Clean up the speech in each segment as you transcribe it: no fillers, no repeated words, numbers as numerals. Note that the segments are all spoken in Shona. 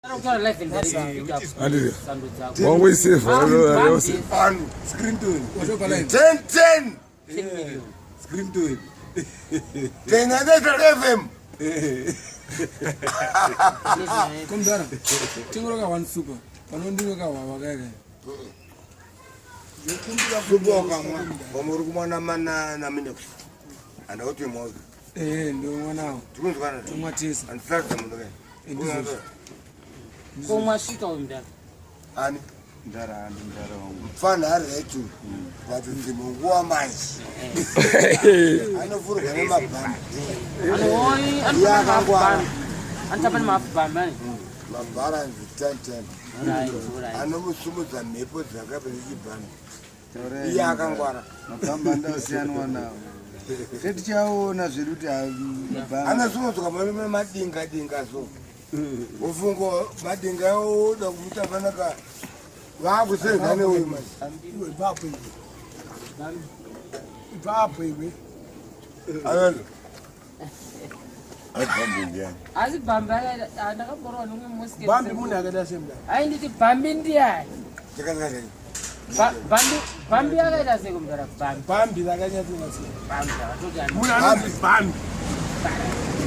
One way safe. Screen to it. 10. Screen to it. 10 FM. Come down. Tingo one super. Panundu ka wagaga. Super kama. Bomurugumana mana na minux. And what you more. No one now. Too much is and first them. Como shito mda. Ani ndara mfana ari etu watu timungua manji anofuru kama mabamba Anoi antapan mabamba mabara 10 anomusumuza mepo dzakapedza bamba iya akangwara mabamba ndosiyana nawo tichaona zviruti mabamba anasumuza kama madinga so ufungo madinga oda kuita fanaka vakusenza newe manje Ipapo iwe. ayelo Asi bamba ndakamborowa nomwe mosque. Bambi munhu akaita semda. Ai nditi bambi ndiani? tikangare Bambi akaita sekumdara bambi. Bambi rakanyatsoka sei. Bambi akatoti ani. Munhu anoti bambi.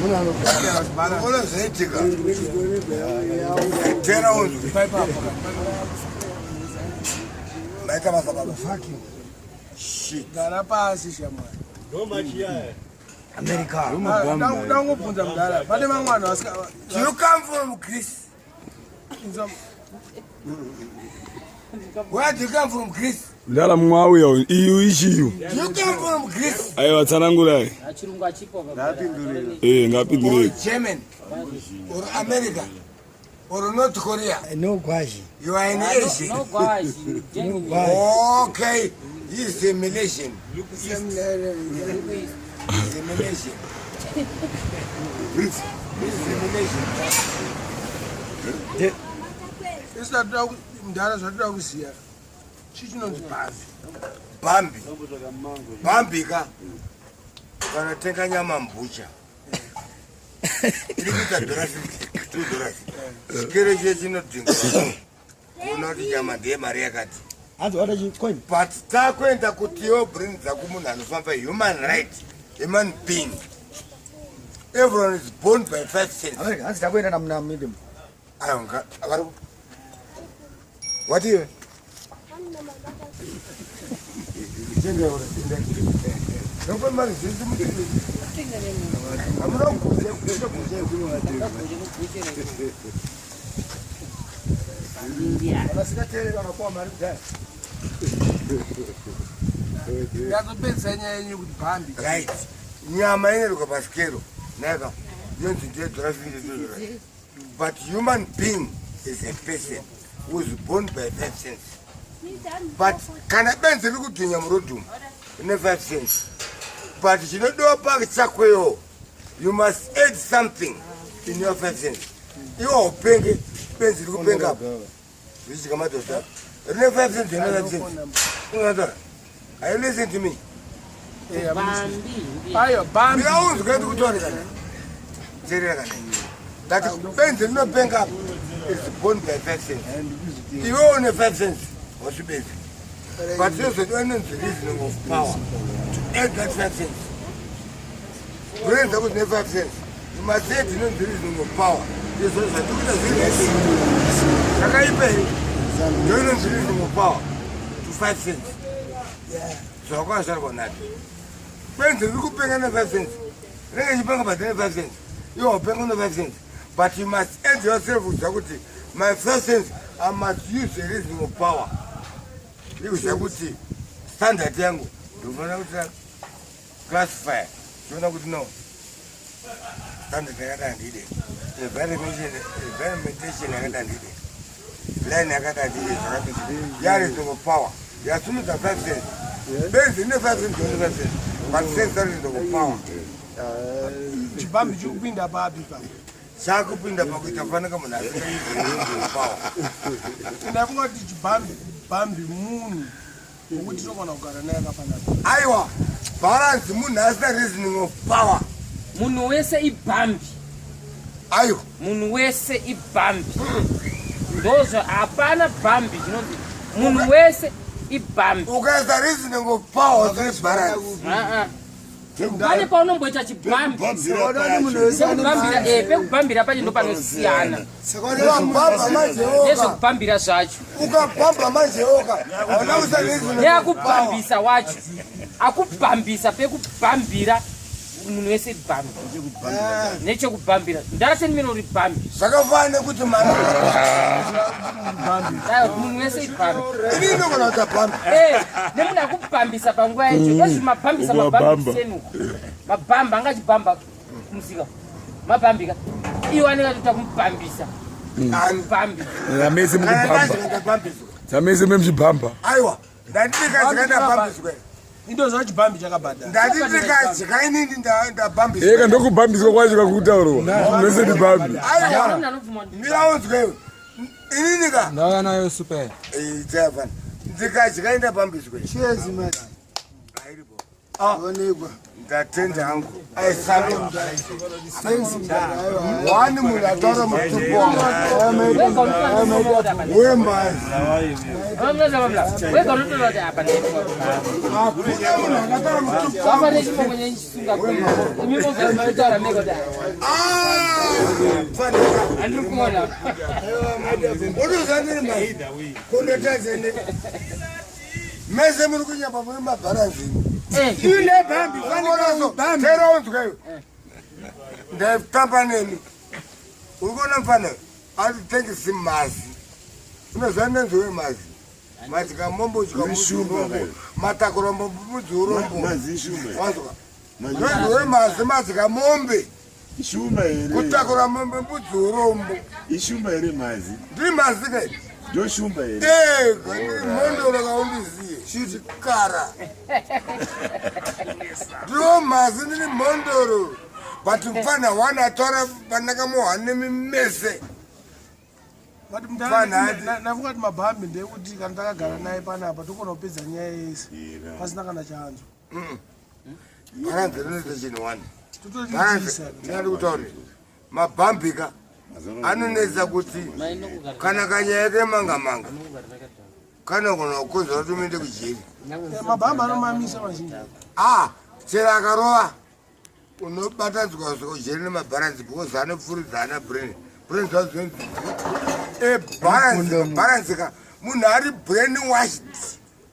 Munhu anogara bana. Ola zaitika tena unzwi maika masababa shit Gara pasi shamwari. America Ndangobvunza mudhara. Pane mangwana vasika. you come from Greece where do you come from Greece Ndala mwawe iyo ishiyo. you come from Greece Ayo watsanangula. Achirungu achipo baba. Ngapindure. German or America or North Korea no kwashi you are in Asia No gwazi. okay this is a Malaysian Isada mudhara zvatoda kuziya. Chichinonzi bambi. Bambi ka kana tenga nyama mbucha ilikuita $2 sikere chinodhinga unoti nyama ndiye mari yakati hanzi wada chicoin but takuenda kuti yo bring dzakumunhu anofamba human right human being everyone is born by 5 cents America hanzi takuenda namuna medium ayonga akari what you Don't mari zinzi mutini amuna kuze vasikateerera nakuwa mari kudhaya Ndazopedza nyaya yenyu kuti bambi. right nyama inerwa pasikero naka yonzi $2 but human being is a person who is born by 5 cents but kana benzi riri kudhinya murodhumu ine 5 cents but chinodiwa pachakweyo you must add something in your 5 cents iwo upenge benzi riri kupenga apo zvichika madhodha rine 5 cents ine 5 cents ungatora are you listening to me Bambi. Ayo bambi. ndikaunzwa kuti kutaure kana teerera kana ngati benzi rinopenga apo is born by 5 cents iwe une 5 cents wazvibenzi but yozodiwa inonzi reasoning of power to add that 5 cents kurenza kuti ne 5 cents you must add inonzi reasoning of power izvo zvatikuita zviri zvakaipei ndo inonzi reasoning of power to 5 cents zvakazvarwa nati benzi riri kupenga ne 5 cents rinenge chipenga but ne 5 cents iwe upenga ne 5 cents but you must add yourself kuti my 5 cents I must use a reasoning of power ikuziva kuti standard yangu ndinofanira kuti classify ndinoona kuti no standard yakada ndide environmentation yakada ndide line yakada ndide zvakapiti ya reasoning of power yasunudza 5 cents benzi ine 5 cents only 5 cents but cents are reasoning of power Chibambi chikupinda papi pa. chakupinda pakuita fanaka munhu asina power Ndakungoti chibambi munhu wokuti tokona kugara naye akafanana. aiwa balance munhu asina reasoning of power Munhu wese ibambi. Ayo. Munhu wese ibambi. Ndozvo hapana bambi zvinonzi munhu wese ibambi. Ukaisa reasoning of power three balance. Pane paunomboita chibambi. Pekubambira pacho ndo panosiyana. Nezvekubambira zvacho. Ukabamba manje oka. Neakubambisa wacho. Akubambisa pekubambira munhu wese ibambi. Nechekubambira. Ndaraseni mino uri bambi. Zvakafana kuti mwana. Munhu wese ibambi. Ini ndokona kutapamba. Nemunhu akubambisa panguva yacho. Ezvi mabambisa mabambi senu. Mabamba angachibamba musika. Mabambika. Iwo anenge atoita kumubambisa. Mubambi. Amese mukubamba. Amese memchibamba. Aiwa. Ndandika zikandabambiswe. Into zvachibambi chakabhadhara. Ndandika zikainini ndabambiswe. Eka ndokubambiswa kwacho kakutaurwa. Nose ndibambi. Aiwa. Miraunzwe. Ininika. Ndakanayo super. Tsafana. Ndikazikaenda bambiswe. Cheers man. Airipo. Onekwa. Ndatenda hangu. Aisambe. Wani munatoro mutupo. Wembazi. Mese muri kunyamba muri mabharanzi. Ile bambi fani tera unzweyo. Ndatamba neni. Ukona mfana ati tenge simazi. Unozana nzwe mazi. Mazi kamombo chikamushumba. Matakurombo mudzurombo. Mazi shumba. Wazwa. Nzwe mazi mazi kamombe. Ishumba ere. Kutakura mombe mudzurombo. Ishumba ere mazi. Ndi mazi ke. Do shumba ere. Mondo rakaundiziye. Shiti kara. Do mazi ni mondoro. Bati mfana wana tora banaka muhane mimese. But ndavuka kuti mabhambi ndekuti kana takagara naye panapa tokona kupedza nyaya yese pasina kana chanzo. Baranze ndoita chinhu wani. Baranze ndiri kutaura. Mabhambika anonesa kuti kana kanyaya kemanga kana kuna kukonza kuti uende kujeri. Mabhambi anomamisa mazhinji. Chero akarova unobatadzwa kujeri nemabharanzi because anopfuuridzana brain. Brain zvazo balance ka munhu ari brain washed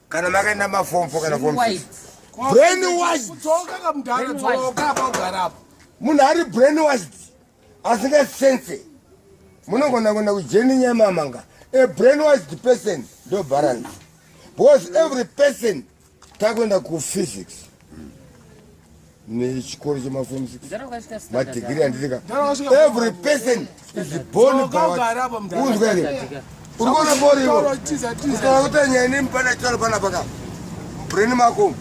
kana makaenda mafomfo kana form brain washed Dzoka kamudhara dzoka paugarapo. munhu ari brain washed asingasense munogona kuenda kujeni nyama manga a brain washed person ndo balance because every person takuenda kuphysics nechikoro chemaform 6 madegree andisika every person is born by uzwere urikona boriwo utakuta nyaya nemupana charo pana paka brain mako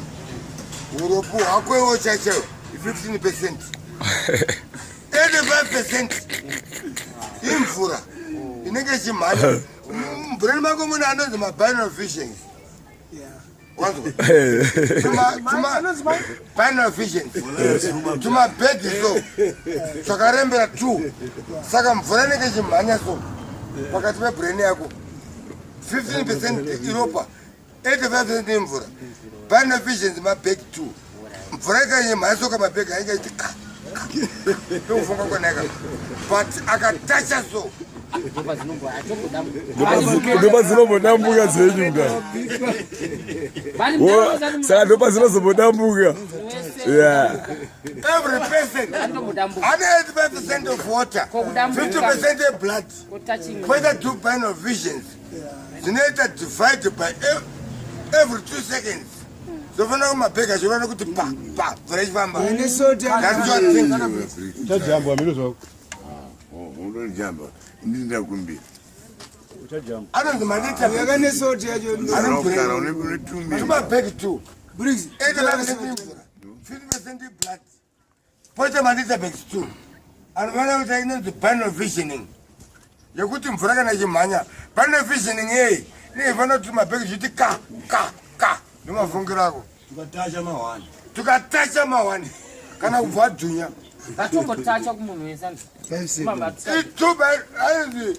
uropu hwakwewo chachewo 15%. 85% imvura inenge chimhanya brain mako mune anonzi mabinary visions. Binary visions. Tuma bedi so. Twakarembera 2. Saka mvura inenge chimhanya so. Pakati pebrain yako 15% iropa 85% imvura. Binary visions mabegi 2. Mvura ikanyemhanya so kamabegi ainge iti ka. Ndokufunga koneka. But akatacha so. Ndoba zinombodambuka dzenyu nga. Saka ndoba zinozombodambuka. Yeah. Every person has 85% of water, 50% of blood. Whether 2 binary visions, zinoita divided by every 2 seconds. So for now, my bigger, you want to pa, fresh bamba. That's what thing. Chajambo amilozo. Uno jambo. Ndinda kumbi. I don't know, Manita. We are going to sort here. I don't know. To my beg too. Briggs, 85% 50% blood. Put the Manita bags too. And when I was saying the binary visioning, you could improve on your mania. Binary visioning, eh? Never not to my bag, you take ka. No more from Grago. To got touch my one. Can I what, Junior? Ngatombo tacha kumunhu wesana. Mama It's too bad. The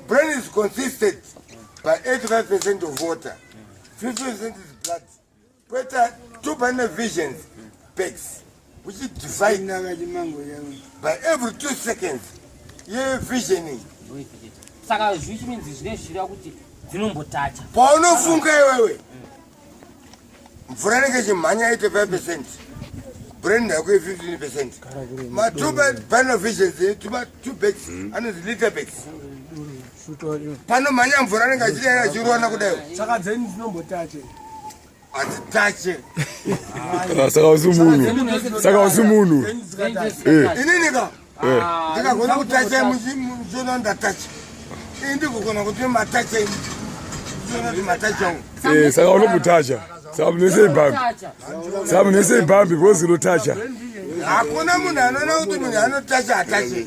brain is consisted by 85% of water. 50% is blood. But 2 binary visions, pegs, which is divided by every 2 seconds. You're visioning. Saka which means zvinezvira kuti dzinombotacha. Paunofunga iwewe. Mvura inenge chimhanya 85%. Brain yako 15%. Ma 2 binary visions, 2 bags, and little bags. Pano manya mvura inenge achirera chirona kudai. Saka dzeni dzinombotache. Atitache. Saka usimunhu. Inini ka? Ndikagona kutacha muchona ndatacha. Ndikugona kuti matacha muchona matacha. Saka unomutacha. Saka munese ibambi because unotacha. Hakuna munhu anoona kuti munhu anotacha atache.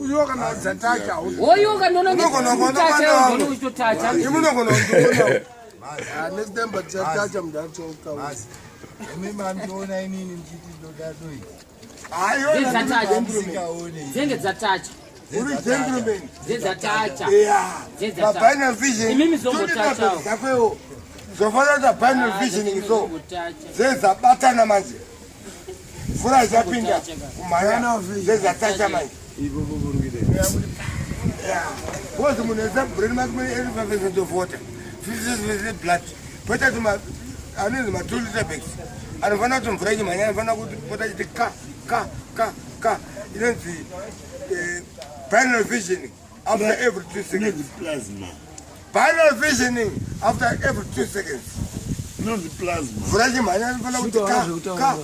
Uyoka na dzatacha. Oyoka ndono ngekutacha unototacha. Imunogona kuona. Next time but dzatacha mudatoka. Mimandona inini mchiti ndodadoi. Ayo dzatacha. Dzenge dzatacha. uri gentleman. Dzatacha. Yeah. Dzatacha. Final vision. Imimi zombotacha. Zakwewo. Zofana za final vision so. Zeza batana manje. Fura zapinda. Kumaya zeza tacha manje. Ivo burugide. Yeah. What muneza brain mark me 85% of water. 50% blood. Pota tuma ane ma 2 liter bags. Anafana tumfuraji manya anafana kupota chiti ka. You don't see final visioning after every 2 seconds. Plasma. Final visioning after every 2 seconds. Not the plasma. Furaji manya anafana kuti ka.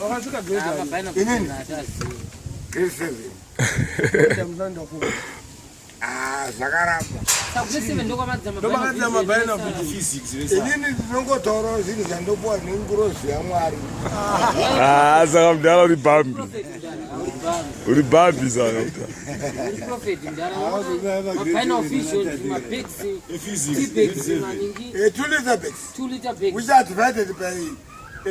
Wakasvika grade. Inini? Grade 7. Zakaramba. Sakuseve ndokwamadzama Ndomakadzama bhaina Physics. Inini ndinongotaura zvinhu zvandopuwa nengurozi yaMwari. Saka mudala uri bambi. Uri bambi saka. prophet ndara. Final officials mapigs. Physics. 2 liter bags. 2 liter bags. Which are divided by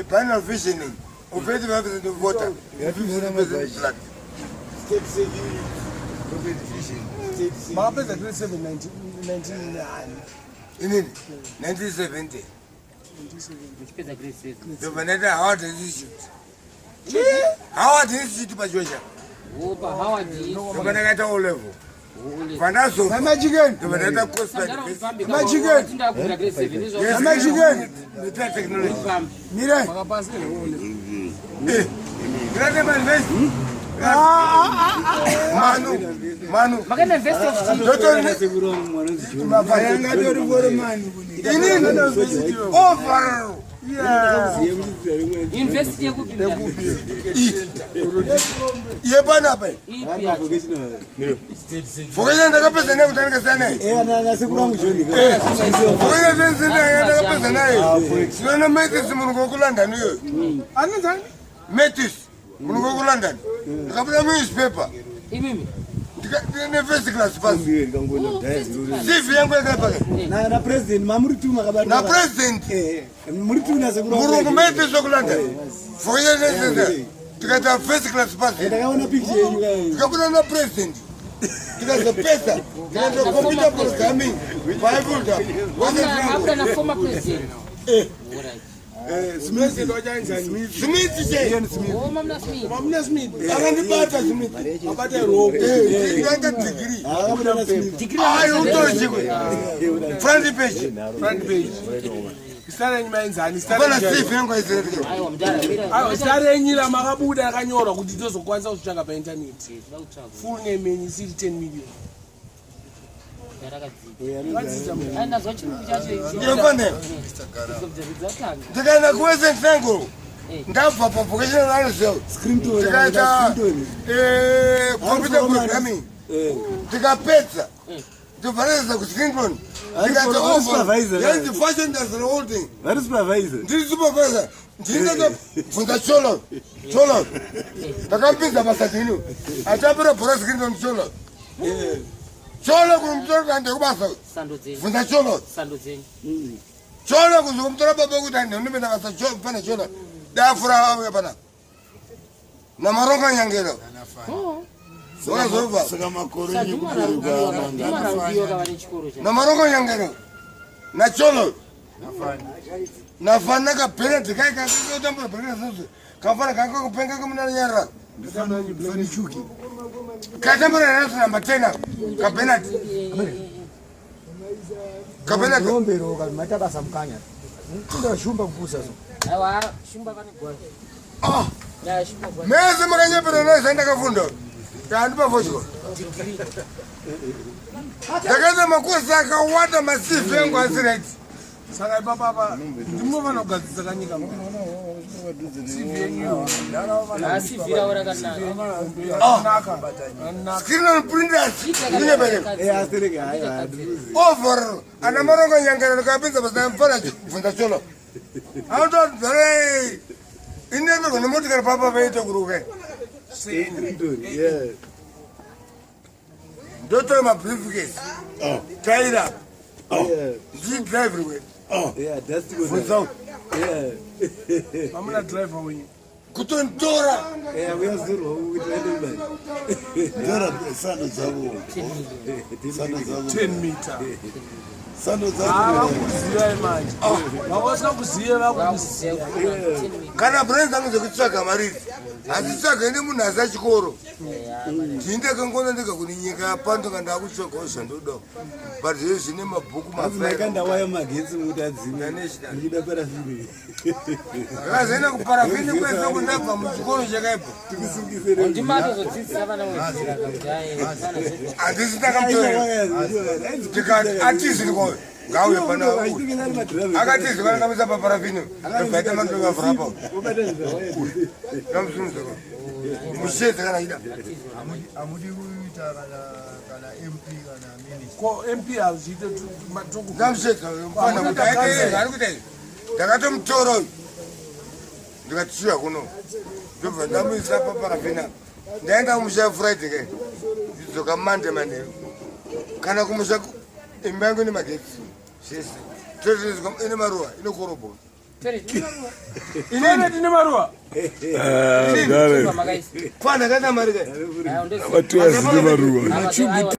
a final visioning of 85% of water and 50% blood. Makapedza grade 7 1999. Inini? 1970. Chipedza grade 7. Ndovaneta Howard Institute. Howard Institute pachocha. Opa Howard. Ndovaneta O level. Vanazo. Amajigen. Ndovaneta Coastal. Amajigen. Ndakunda grade 7 izvo. Amajigen. Meta technology. Mire. Makapasira ole. Grande manvest. Manu. Makana invest of Mafayanga dori vore mani. Inini? Overall. invest yekupinda. Yebana pai. Ipia. Fokenya ndakapedza naye kutanika sana. Na sekura mujoni. Fokenya ndakapedza ndakapedza naye. Sina Metis munhu ku London iyo. Anozani? Metis munhu ku London. Ndakapedza newspaper. Imimi. Ne first class pass. CV yangu yakapaka. Na president mamuri tu makabata. Na president. Muri tu na sekura. Munhu ku Metis ku London. Fokenya ndakapedza. Tikata first class pass. Ndakaona picture yenu kai. Tikapedza na president. Tikata pesa. Tikata computer programming. Bible. After na former president. Smith ndo ajanjani. Smith je. Oh Mamna Smith. Mamna Smith. Akandibata Smith. Abata rope. Ndikanga degree. Akamuna Smith. Degree. Ayo utochikwe. Front page. Front page. Isara nyima enzani. Bana Steve yangu aizereke. Ayo mdara. Ayo isara nyila makabuda yakanyorwa kuti tozokwanisa kutsvaka pa internet. Full name yenyu isiri 10 million. Ana zvochirungu chacho. Ndiyofane. Ndikaenda kuwese ntengo. Ndabva pa vocational analysis. Screen to. Ndikaita computer programming. Ndikapedza. Ndibvareza ku Screenton. Ndikaita supervisor. Yes, fashion does the whole thing. Where is supervisor? Ndiri supervisor. Ndinga bvunza cholo. Ndakapinza basa dino. Atapira bora Screenton cholo. Cholo kumtora kande kubasa. Sando dzenyu. Bvunza cholo. Sando dzenyu. Cholo kuzokumtora baba kuti ndinobena basa cholo pana cholo. Dafura pana. na maronga nyangero Saka makore na maronga nyangero na cholo nafana ka penalty kai ka tambo penalty kafana ka kupenga kama nyara Ni chuki. katambo na namba tena ka penalty ka penalty ngombe ro kalmata basamkanya ndio shumba kupusa so Awa, shumba kana kwa. Ya shumba kwa. meze mkanya penalty zenda kafundo kandi bavoshko dakaza makosa ka wata masifu yangu asireti Saka baba ndimo vanogadzisa kanyika. Asi vira ora kana. screen printers nje bele astereke haya over ana marongo nyangana kabisa basa mfana funda cholo auto dare inene ko nimoti kar papa veite kuruke yeah doctor ma briefcase taira yeah ji drive everywhere yeah that's good without yeah Amuna driver wenye. kutontora yeah we are zero with anybody Dora sano zabo. Sano zabo. 10 meter. Sano zabo. Vakuziva manje. Vakosina kuziva vakuziva. kana brain zangu zekutsvaga mariri azitsvaga ine munhu asa chikoro tinde kangona ndika kuni nyika pando kanda kutsvagawo zvandoda but zve zvine mabhuku makanda waya magetsi mutadzima ndida parafini akazaenda kuparafini kwese kundabva muchikoro chakaibva Ndimato zodzidzisa vana wezira kuti ai. handisi ndakamutora tikati atizi ndikoyo ngauye pana akatizi vanakamisa paparafini ndobaita mandovavhurapo namusunuzako mushedze kana ida amudi kuita kana MP kana minister Ko MP azite matuku. namushedze mfana kuti aite ari kuita ndakatomutora uyu ndikatichiwa kuno ndobva ndamuisa paparafina ndaenda kumusha friday ke ndidzoka mande manheru kana kumusha imba yangu ine magetsi zvese ine maruva inokorobhora Inene tine maruwa. Dale. fana kana mari kai Watu wazidi maruwa.